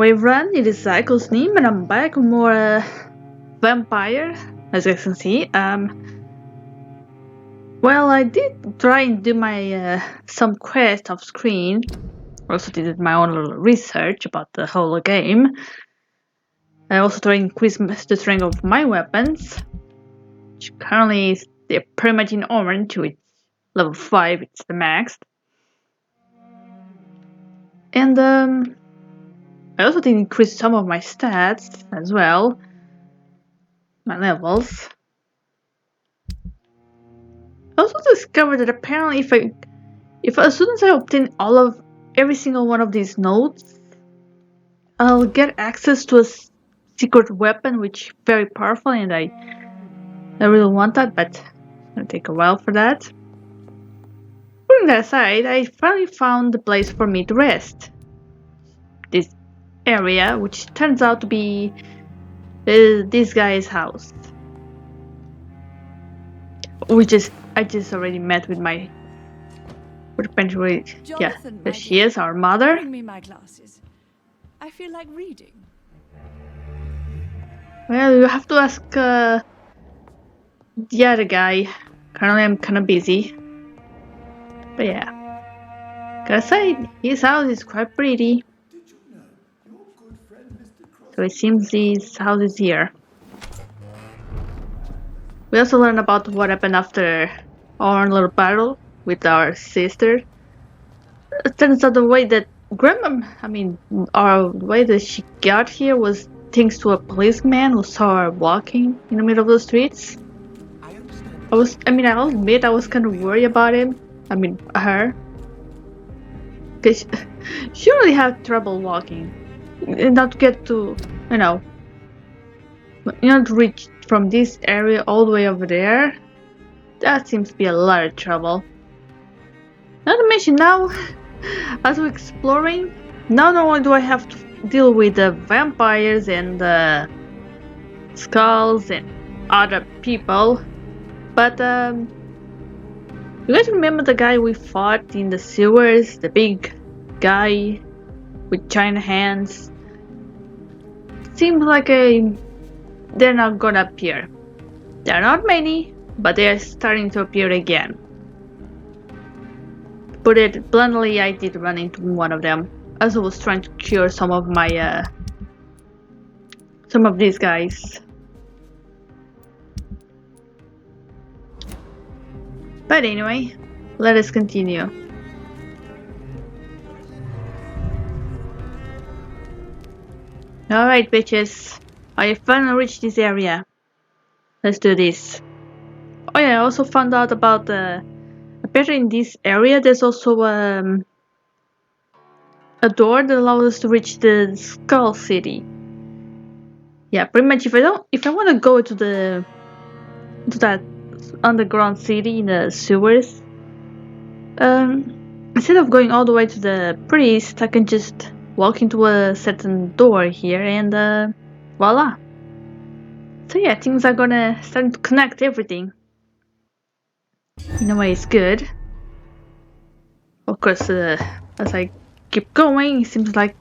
everyone, it is Cosnime and I'm back with more Vampyr, as you can see. Well, I did try and do my some quest off screen. Also did my own little research about the whole game. I also tried to increase the strength of my weapons, which currently is they're pretty much in orange. It's level 5, it's the max. And I also did increase some of my stats as well, my levels. I also discovered that apparently if as soon as I obtain every single one of these nodes, I'll get access to a secret weapon which is very powerful, and I really want that, but it's gonna take a while for that. Putting that aside, I finally found the place for me to rest. This area, which turns out to be this guy's house. I just already met with my potentially, yeah, there she is, our mother. Bring me my glasses. I feel like reading. Well, you have to ask the other guy. Currently, I'm kind of busy. But yeah, gotta say, his house is quite pretty. So it seems his house is here. We also learn about what happened after our little battle with our sister. It turns out the way that the way that she got here was thanks to a policeman who saw her walking in the middle of the streets. I'll admit I was kind of worried about her. Because she really had trouble walking. And not to get to, to reach from this area all the way over there. That seems to be a lot of trouble. Not to mention now, as we're exploring, not only do I have to deal with the vampires and the skulls and other people, but you guys remember the guy we fought in the sewers? The big guy with giant hands? Seems like they're not gonna appear. There are not many, but they're starting to appear again. To put it bluntly, I did run into one of them as I was trying to cure some of these guys. But anyway, let us continue. Alright, bitches. I finally reached this area. Let's do this. Oh yeah, I also found out about apparently in this area there's also a door that allows us to reach the Skull City. Yeah, pretty much if I want to go to that underground city in the sewers, instead of going all the way to the priest, I can just walk into a certain door here and voila. So yeah, things are gonna start to connect everything. In a way, it's good. Of course, as I keep going, it seems like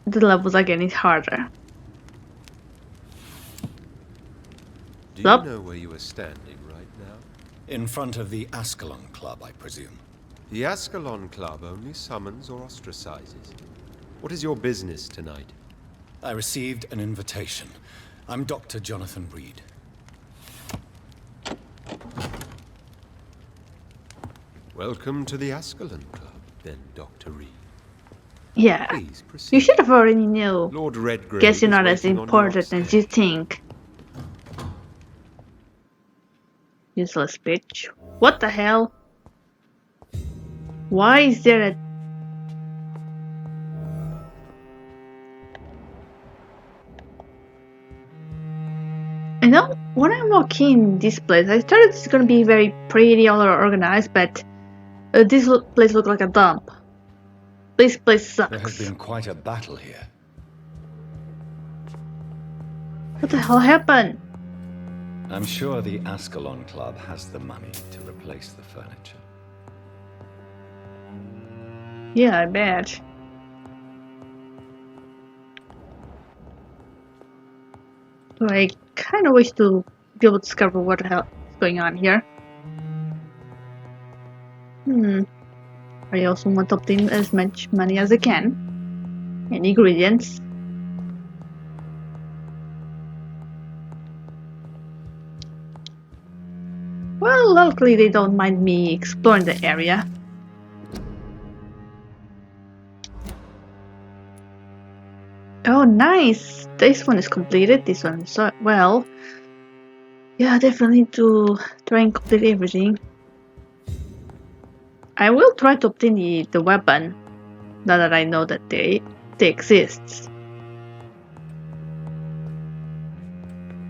the levels are getting harder. Do you know where you are standing right now? In front of the Ascalon Club, I presume. The Ascalon Club only summons or ostracizes. What is your business tonight? I received an invitation. I'm Dr. Jonathan Reed. Welcome to the Ascalon Club, then, Dr. Reed. Yeah, Please proceed. you should have already knew. Lord Redgrave. Guess you're not as important as you think. Useless bitch. What the hell? Why is there a... You know, when I walk in this place, I thought it's gonna be very pretty, all organized, but this place looks like a dump. This place sucks. There has been quite a battle here. What the hell happened? I'm sure the Ascalon Club has the money to replace the furniture. Yeah, I bet. So I kind of wish to be able to discover what the hell is going on here. I also want to obtain as much money as I can. And ingredients. Well, luckily they don't mind me exploring the area. Oh, nice! This one is completed. This one is well. Yeah, definitely need to try and complete everything. I will try to obtain the weapon, now that I know that they exist.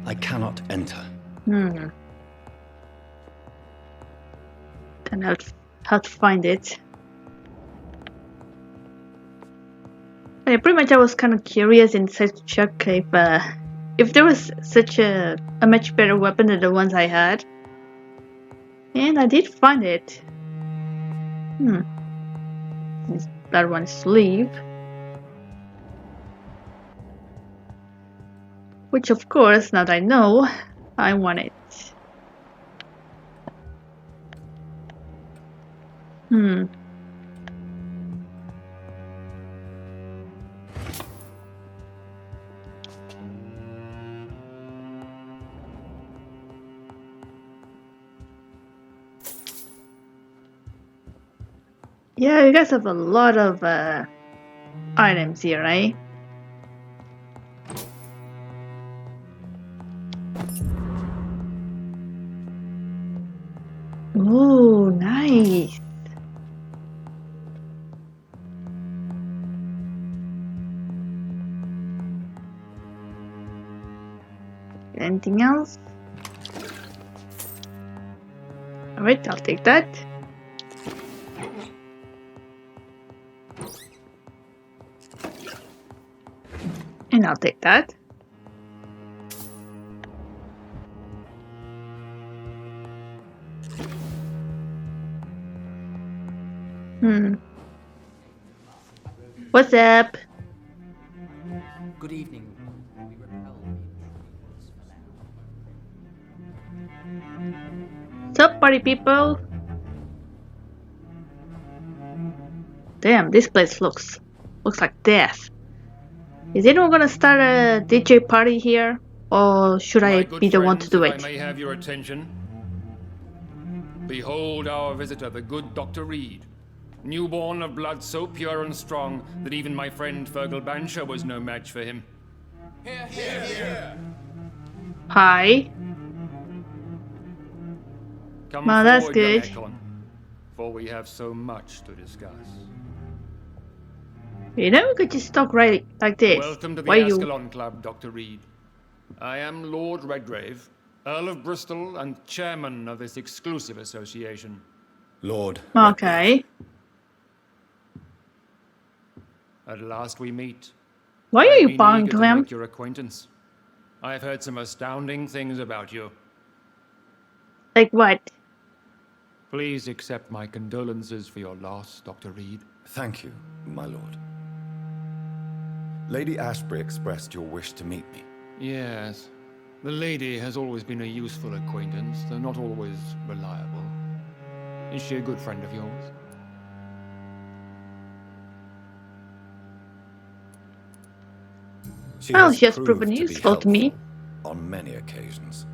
I cannot enter. Gonna have to find it. Yeah, pretty much I was kind of curious and decided to check if there was such a much better weapon than the ones I had. And I did find it. That one is sleeve. Which of course, now that I know, I want it. Yeah, you guys have a lot of items here, right? Ooh, nice. Anything else? Alright, I'll take that. And I'll take that. What's up? Good evening. We repel the intruders. What's up, party people? Damn, this place looks like death. Is anyone gonna start a DJ party here? Or should I be the one to do it? If I may have your attention. Behold our visitor, the good Dr. Reed. Newborn of blood so pure and strong that even my friend Fergal Bansher was no match for him. Here, here, here. Hi. Come Well, that's forward, young good. Ekon, for we have so much to discuss. You know, we could just talk right like this. Welcome to the Why you? Ascalon Club, Dr. Reed. I am Lord Redgrave, Earl of Bristol and chairman of this exclusive association. Lord. Okay. At last we meet. Why are I've you been bowing eager to him? make your acquaintance. I've heard some astounding things about you. Like what? Please accept my condolences for your loss, Dr. Reed. Thank you, my lord. Lady Ashbury expressed your wish to meet me. Yes. The lady has always been a useful acquaintance, though not always reliable. Is she a good friend of yours? She Well, has she has proved proven to be useful to me. helpful on many occasions.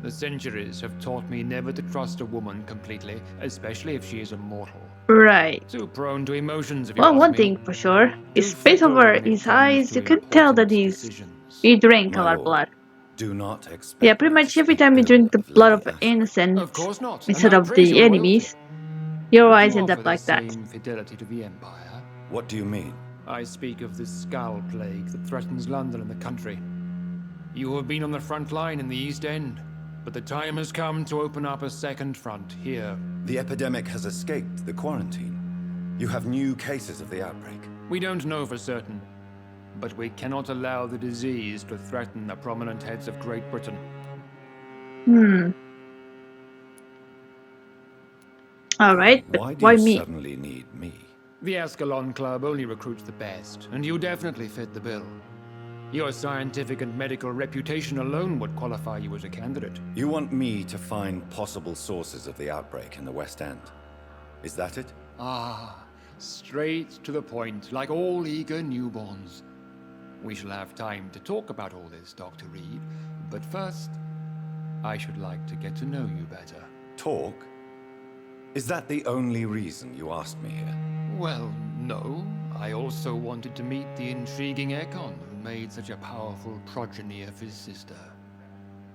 The centuries have taught me never to trust a woman completely, especially if she is a mortal. Right. Too prone to emotions, if you Well, ask one me. thing for sure. His Too face fickle over when it his comes eyes, to you can tell that important he decisions. drank a My lot of lord, blood. do not expect Yeah, pretty me to much every speak time you ill drink the blood Lady of Ashbury. innocent Of course not. instead and I of praise the your enemies, loyalty. your But eyes you end up offer the like that. same fidelity to the Empire. What do you mean? I speak of the Skull Plague that threatens London and the country. You have been on the front line in the East End, but the time has come to open up a second front here. The epidemic has escaped the quarantine. You have new cases of the outbreak. We don't know for certain, but we cannot allow the disease to threaten the prominent heads of Great Britain. Alright, but Why do why you me? suddenly need me? The Ascalon Club only recruits the best, and you definitely fit the bill. Your scientific and medical reputation alone would qualify you as a candidate. You want me to find possible sources of the outbreak in the West End? Is that it? Ah, straight to the point, like all eager newborns. We shall have time to talk about all this, Dr. Reed, but first, I should like to get to know you better. Talk? Is that the only reason you asked me here? Well, no. I also wanted to meet the intriguing Ekon, who made such a powerful progeny of his sister.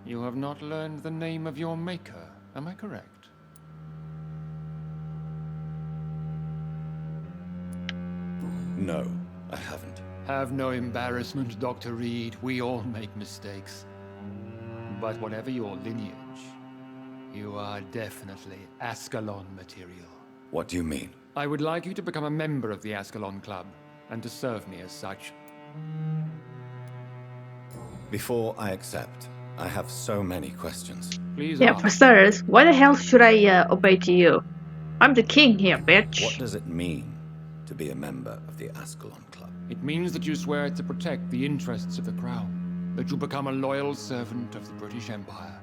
You have not learned the name of your maker, am I correct? No, I haven't. Have no embarrassment, Dr. Reed. We all make mistakes. But whatever your lineage, you are definitely Ascalon material. What do you mean? I would like you to become a member of the Ascalon Club, and to serve me as such. Before I accept, I have so many questions. Please Yeah, ask. for starters, why the hell should I obey to you? I'm the king here, bitch. What does it mean to be a member of the Ascalon Club? It means that you swear to protect the interests of the Crown, that you become a loyal servant of the British Empire.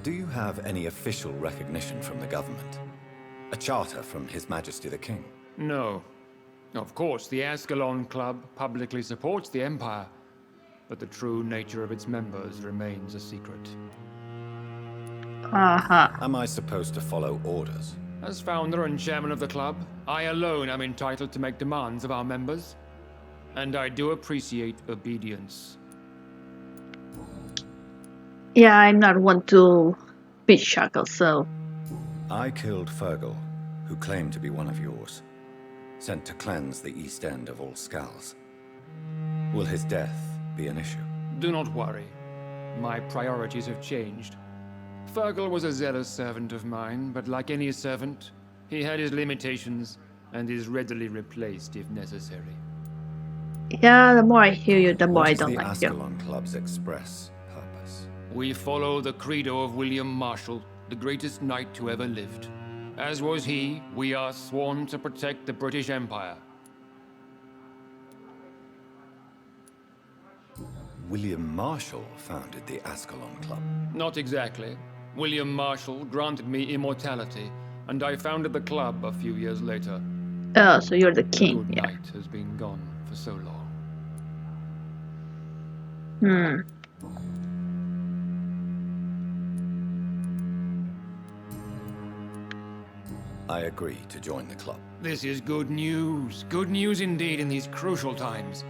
Do you have any official recognition from the government? A charter from His Majesty the King? No. Of course, the Ascalon Club publicly supports the Empire, but the true nature of its members remains a secret. Uh-huh. Am I supposed to follow orders? As founder and chairman of the club, I alone am entitled to make demands of our members, and I do appreciate obedience. Yeah, I'm not one to be shackled, so... I killed Fergal, who claimed to be one of yours, sent to cleanse the East End of all Skulls. Will his death be an issue? Do not worry. My priorities have changed. Fergal was a zealous servant of mine, but like any servant, he had his limitations and is readily replaced if necessary. Yeah, the more I hear you, the more What I is don't the like you. Ascalon Club's express purpose? We follow the credo of William Marshall, the greatest knight who ever lived. As was he, we are sworn to protect the British Empire. William Marshall founded the Ascalon Club. Not exactly. William Marshall granted me immortality, and I founded the club a few years later. Oh, so you're the The king, good yeah. knight has been gone for so long. Hmm. I agree to join the club. This is good news. Good news indeed in these crucial times.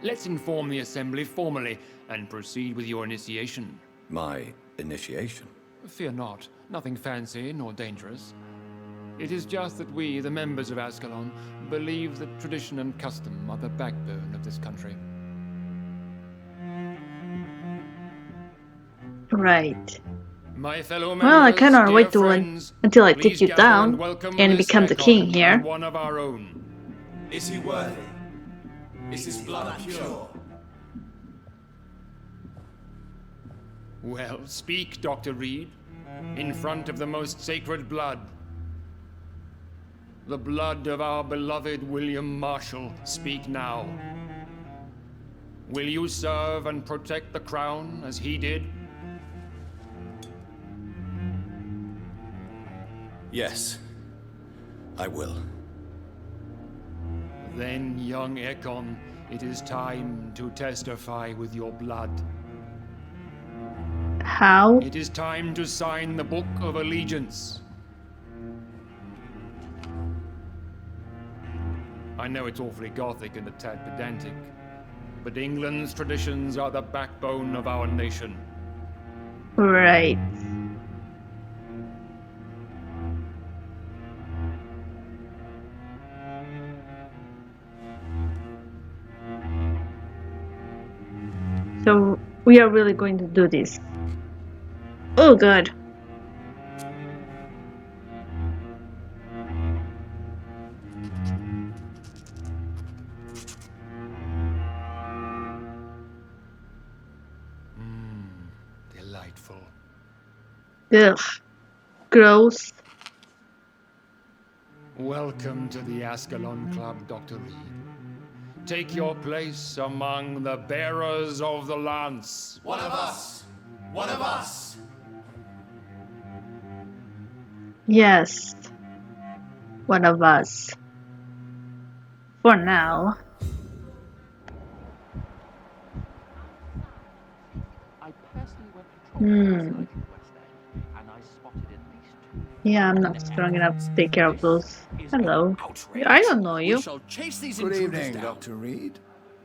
Let's inform the Assembly formally and proceed with your initiation. My initiation? Fear not. Nothing fancy nor dangerous. It is just that we, the members of Ascalon, believe that tradition and custom are the backbone of this country. Right. My fellow members, Well, I cannot dear wait to friends, until I please take you gather down welcome and this become the Ekon king here. and one of our own. Is he worthy? Is his blood pure? Well, speak, Dr. Reed, in front of the most sacred blood. The blood of our beloved William Marshall, speak now. Will you serve and protect the crown as he did? Yes, I will. Then, young Ekon, it is time to testify with your blood. How? It is time to sign the Book of Allegiance. I know it's awfully gothic and a tad pedantic, but England's traditions are the backbone of our nation. Right. So we are really going to do this. Oh god. Delightful. Ugh. Gross. Welcome to the Ascalon Club, Dr. Reed. Take your place among the bearers of the lance. One of us! One of us! Yes, one of us. For now. I personally went to Hmm. in West End, and I spotted at least two. Yeah, I'm not strong enough to take care of those. Hello. I don't know We you. shall chase these Good intruders evening, down. Dr. Reed.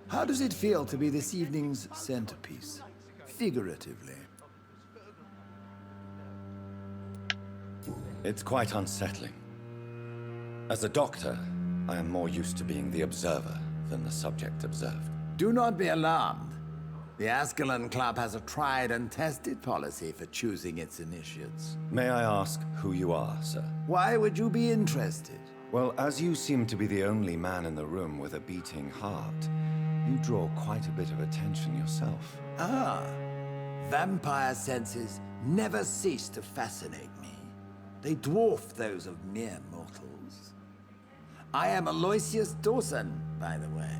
How does it feel to be this evening's centerpiece? Figuratively. It's quite unsettling. As a doctor, I am more used to being the observer than the subject observed. Do not be alarmed. The Ascalon Club has a tried and tested policy for choosing its initiates. May I ask who you are, sir? Why would you be interested? Well, as you seem to be the only man in the room with a beating heart, you draw quite a bit of attention yourself. Ah, vampire senses never cease to fascinate me. They dwarf those of mere mortals. I am Aloysius Dawson, by the way.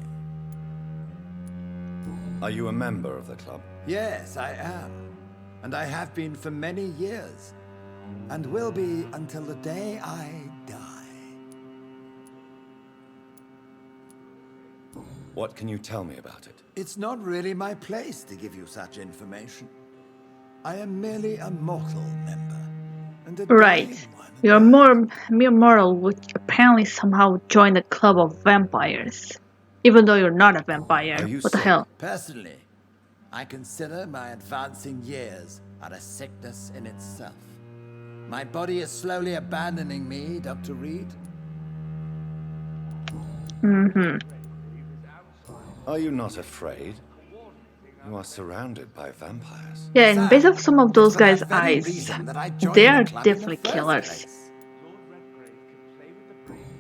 Are you a member of the club? Yes, I am. And I have been for many years. And will be until the day I die. What can you tell me about it? It's not really my place to give you such information. I am merely a mortal member. And a Right. dying one. You're more mere mortal, which apparently somehow joined the club of vampires. Even though you're not a vampire. Are you What the sick? hell? Personally, I consider my advancing years are a sickness in itself. My body is slowly abandoning me, Dr. Reed. Mm-hmm. Are you not afraid? You are surrounded by vampires. Yeah, and based off some of those It's for guys' that very eyes, reason that I joined they the are club in the definitely first killers. place.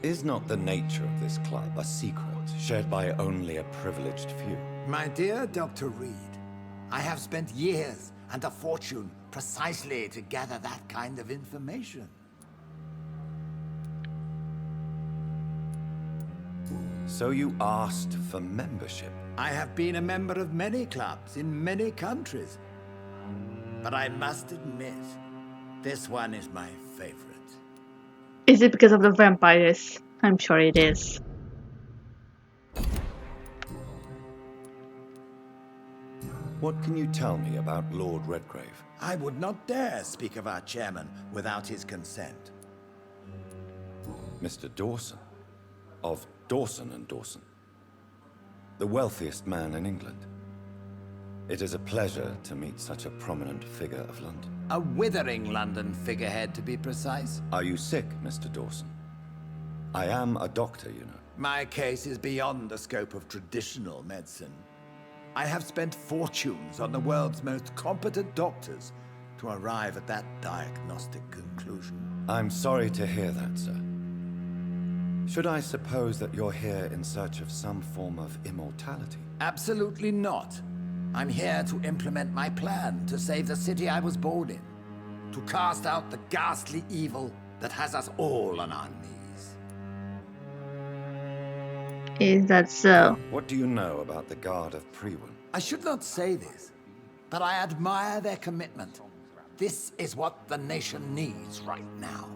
Is not the nature of this club a secret shared by only a privileged few? My dear Dr. Reed, I have spent years and a fortune precisely to gather that kind of information. So you asked for membership? I have been a member of many clubs in many countries. But I must admit, this one is my favorite. Is it because of the vampires? I'm sure it is. What can you tell me about Lord Redgrave? I would not dare speak of our chairman without his consent. Mr. Dawson? Of Dawson and Dawson? The wealthiest man in England. It is a pleasure to meet such a prominent figure of London. A withering London figurehead, to be precise. Are you sick, Mr. Dawson? I am a doctor, you know. My case is beyond the scope of traditional medicine. I have spent fortunes on the world's most competent doctors to arrive at that diagnostic conclusion. I'm sorry to hear that, sir. Should I suppose that you're here in search of some form of immortality? Absolutely not. I'm here to implement my plan to save the city I was born in. To cast out the ghastly evil that has us all on our knees. Is that so? What do you know about the Guard of Prewin? I should not say this, but I admire their commitment. This is what the nation needs right now.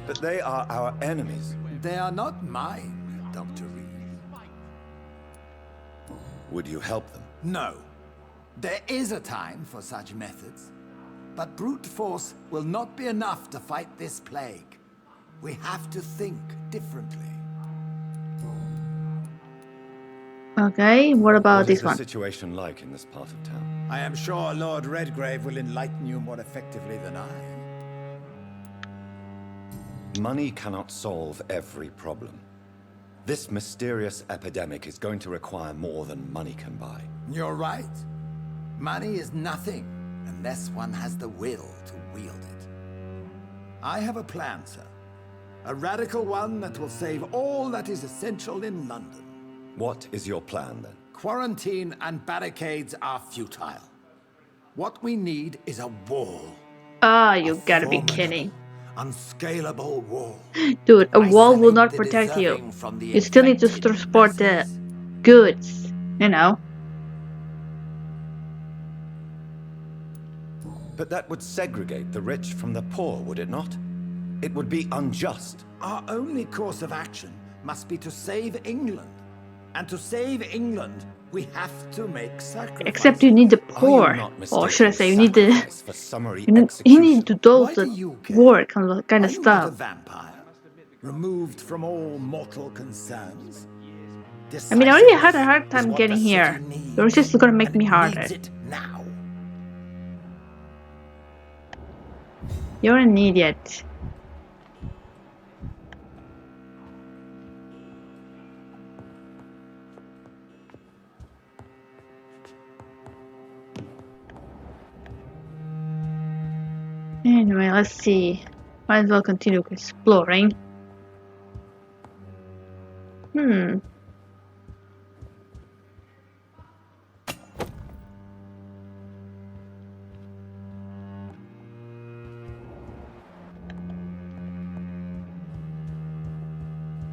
But they are our enemies. They are not mine, Dr. Reed. Would you help them? No. There is a time for such methods. But brute force will not be enough to fight this plague. We have to think differently. Okay, what about What is this the one? situation like in this part of town? I am sure Lord Redgrave will enlighten you more effectively than I. Money cannot solve every problem. This mysterious epidemic is going to require more than money can buy. You're right. Money is nothing unless one has the will to wield it. I have a plan, sir. A radical one that will save all that is essential in London. What is your plan, then? Quarantine and barricades are futile. What we need is a wall. Ah, you A gotta be formidable, kidding. unscalable wall. Dude, a wall will Isolate not the protect you. deserving from the You still need to infected transport the masses. goods, you know. But that would segregate the rich from the poor, would it not? It would be unjust. Our only course of action must be to save England. And to save England, we have to make sacrifices. Except you need the Are you poor, not or should I mistaking say, you need the sacrifice for summary you execution? need to do Why do the you care? work and kind Are of you not a stuff. vampire? Removed from all mortal concerns? I mean, I already had a Decisiveness hard is time what getting the here. city needs, You're just gonna make and me it harder. needs it now. You're an idiot. Anyway, let's see. Might as well continue exploring.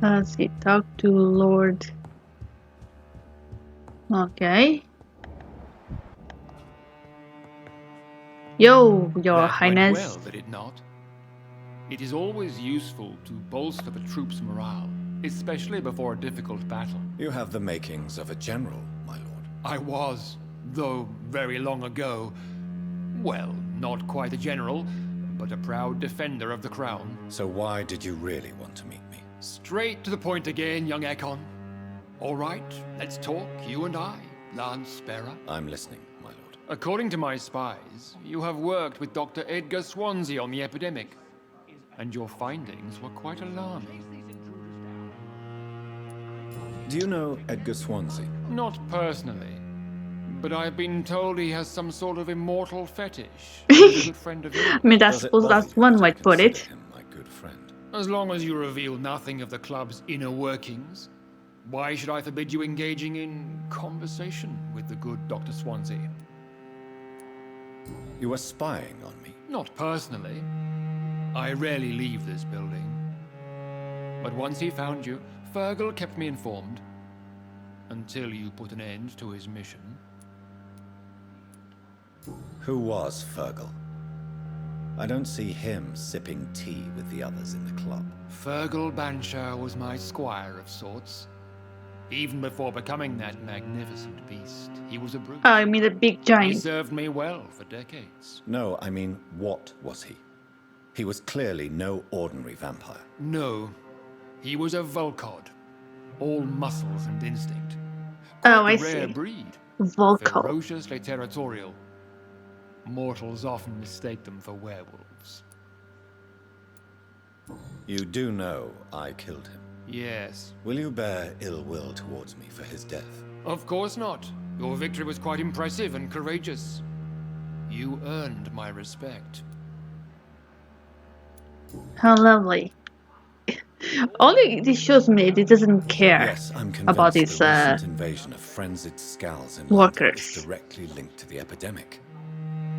Let's see. Talk to Lord. Okay. Yo, Your That Highness. went well, did it not? It is always useful to bolster the troops' morale, especially before a difficult battle. You have the makings of a general, my lord. I was, though very long ago. Well, not quite a general, but a proud defender of the crown. So why did you really want to meet me? Straight to the point again, young Ekon. All right, let's talk, you and I, Lance Sparrow. I'm listening, my lord. According to my spies, you have worked with Dr. Edgar Swansea on the epidemic, and your findings were quite alarming. Do you know Edgar Swansea? Not personally, but I've been told he has some sort of immortal fetish. He's a good friend of yours. I mean, I Does it suppose bother that's you one that I way to put it. consider him my good friend? As long as you reveal nothing of the club's inner workings, why should I forbid you engaging in conversation with the good Dr. Swansea? You were spying on me. Not personally. I rarely leave this building. But once he found you, Fergal kept me informed. Until you put an end to his mission. Who was Fergal? I don't see him sipping tea with the others in the club. Fergal Banshire was my squire of sorts. Even before becoming that magnificent beast, he was a brute. Oh, I mean the big He giant. served me well for decades. No, I mean, what was he? He was clearly no ordinary vampire. No, he was a Volcod, all muscles and instinct. Oh, Quite I a rare see. breed, Volko. ferociously territorial. Mortals often mistake them for werewolves. You do know I killed him. Yes, Will you bear ill will towards me for his death? of course not. Your victory was quite impressive and courageous. You earned my respect. How lovely. Only this shows me that he doesn't care Yes, I'm convinced about these the recent invasion of frenzied scowls in London workers. is directly linked to the epidemic.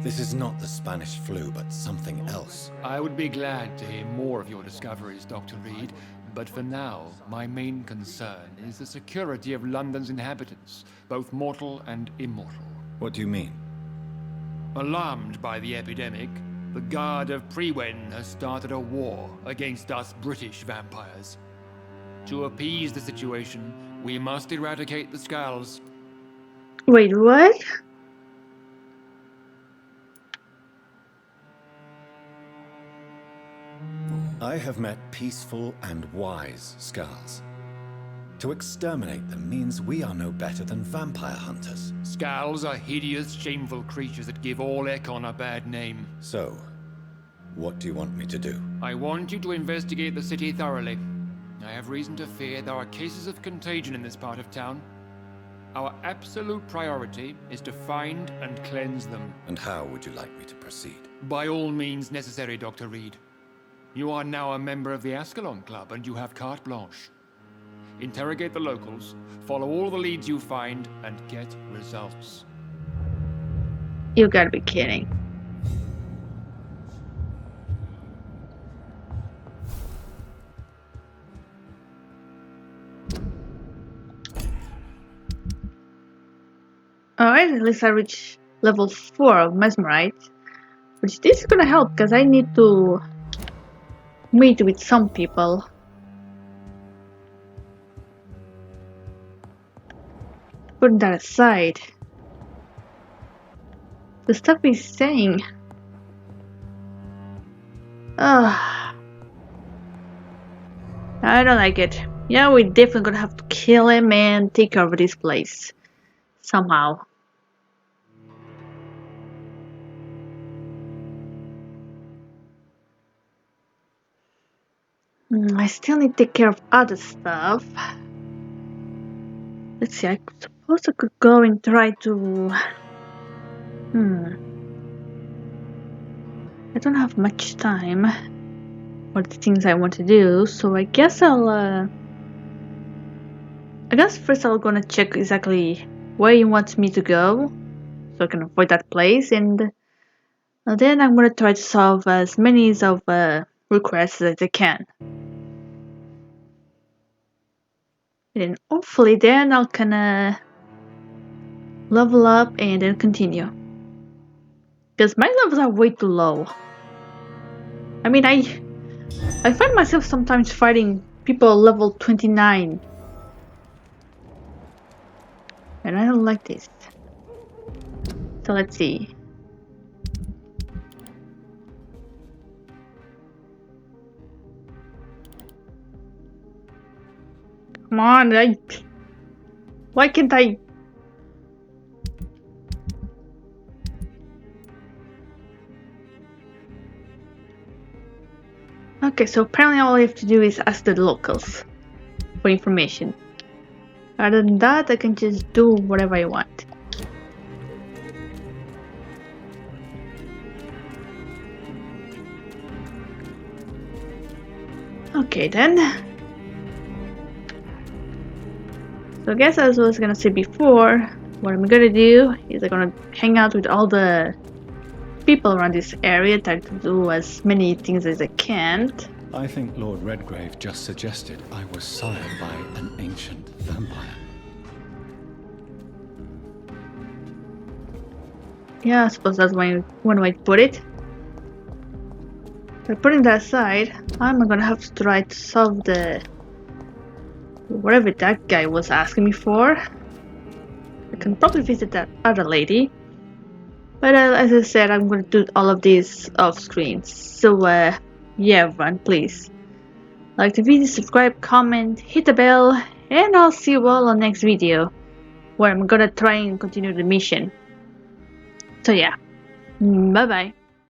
This is not the Spanish flu, but something else. I would be glad to hear more of your discoveries, Dr. Reed, but for now, my main concern is the security of London's inhabitants, both mortal and immortal. What do you mean? Alarmed by the epidemic, the Guard of Prewen has started a war against us British vampires. To appease the situation, we must eradicate the Skulls. Wait, what? I have met peaceful and wise Skulls. To exterminate them means we are no better than vampire hunters. Skulls are hideous, shameful creatures that give all Ekon a bad name. So, what do you want me to do? I want you to investigate the city thoroughly. I have reason to fear there are cases of contagion in this part of town. Our absolute priority is to find and cleanse them. And how would you like me to proceed? By all means necessary, Dr. Reed. You are now a member of the Ascalon Club and you have carte blanche. Interrogate the locals, follow all the leads you find, and get results. You gotta be kidding. Alright, at least I reached level 4 of Mesmerite. Which this is gonna help because I need to meet with some people. Putting that aside. The stuff he's saying. Ugh. I don't like it. Yeah, we're definitely gonna have to kill him and take over this place. Somehow. I still need to take care of other stuff. Let's see, I suppose I could go and try to... I don't have much time for the things I want to do, so I guess I guess first I'm gonna check exactly where he wants me to go, so I can avoid that place, and then I'm gonna try to solve as many of requests as I can. And hopefully then I can level up and then continue. Because my levels are way too low. I mean, I find myself sometimes fighting people level 29. And I don't like this. So let's see. Come on, why can't I? Okay, so apparently all I have to do is ask the locals for information. Other than that, I can just do whatever I want. Okay then. So I guess as I was gonna say before, what I'm gonna do is I'm gonna hang out with all the people around this area, try to do as many things as I can. I think Lord Redgrave just suggested I was sired by an ancient vampire. Yeah, I suppose that's one way to put it. By putting that aside, I'm gonna have to try to solve the... whatever that guy was asking me for. I can probably visit that other lady. But as I said, I'm gonna do all of these off screen. So yeah everyone, please like the video, subscribe, comment, hit the bell, and I'll see you all on next video where I'm gonna try and continue the mission. So yeah, bye bye.